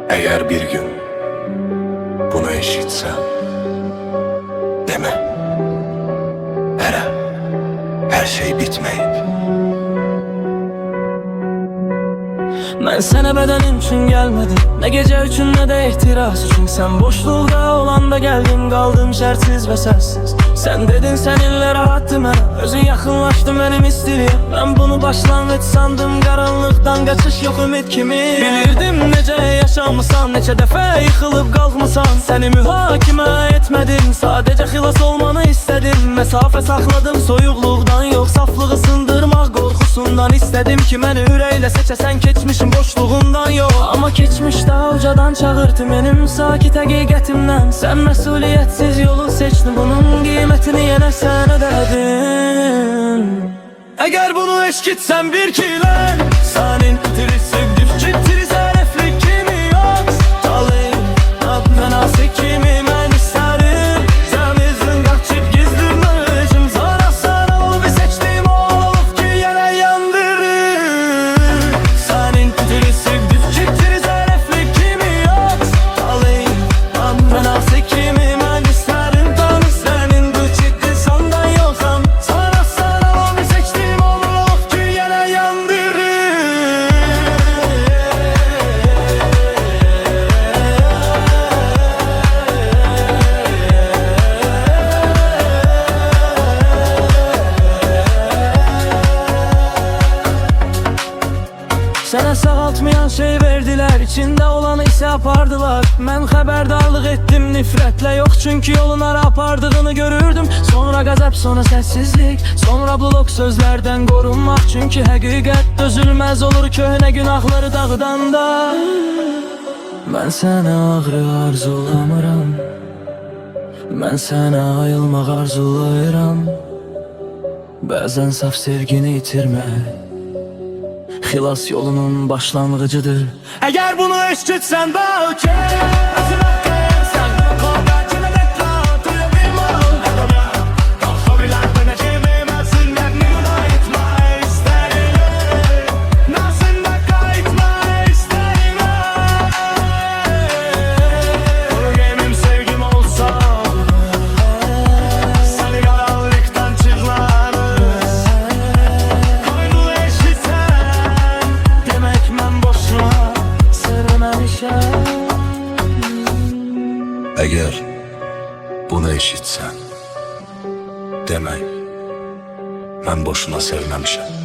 Eğer bir gün bunu eşitsen, deme her şey bitmeyip. Ben sənə bədənim üçün gəlmədim, nə gecə üçün, nə də ehtiras üçün. Sən boşluqda olanda gəldin, qaldım şərtsiz və səssiz. Sən dedin səninlə rahatdım mənə, özün yaxınlaşdın mənim istiliyə. Mən bunu başlanğıc sandım, qaranlıqdan qaçış yox ümid kimi. Bilirdim necə yaşamısan, neçə dəfə yıxılıb qalxmısan. Səni mühakimə etmədim, sadəcə xilas olmanı istədim. Məsafə saxladım soyuqluqdan yox, saflığı sındırmaq qorxusundan. İstədim ki məni ürəklə seçəsən, keçmişim boşluğundan yox. Amma keçmiş daha ucadan çağırdı mənim sakit həqiqətimdən. Sən məsuliyyətsiz yolu seçdin, bunun qiymətini yenə sən ödədin. Əgər bunu eşitsən bir kilən, sənin tirisik düşcitiri zərəflik kimi yox. Talih, mənası kimi mən istərim. Zəmizin qaçıb gizdirməyəcəm, sana sana ol bir seçdim, olub ki yenə yandırır. Sənin tirisik düşcitiri zərəflik kimi yox. Talih, mənası kimi mən istərim. Tanı sənin düşcitli sandan yoxam, sana sana ol bir seçdim, olub ki yenə yandırır. Sənə sağaltmayan şey verdilər, içində olanı isə apardılar. Mən xəbərdarlıq etdim nifrətlə yox, çünki yolun hara apardığını görürdüm. Sonra qəzəb, sonra səssizlik, sonra blok sözlərdən qorunmaq. Çünki həqiqət dözülməz olur köhnə günahları dağıdanda. Mən sənə ağrı arzulamıram, mən sənə ayılmaq arzulayıram. Bəzən saf sevgini itirmək xilas yolunun başlanğıcıdır. Əgər bunu eşitsən bəlkə özün haqqı yersən, qorqacını dəkla duya bilməm. Qalxa bilər bənə kimi məzillər nüna etmə istəyirəm. Nəzində qayıtma istəyirəm. Gemim sevgim olsa, səni qaranlıqdan çıxlarım. Koynu eşitsən, demək mən boşuna sevməmişəm. Eğer bunu eşitsen, demek ben boşuna sevmemişim.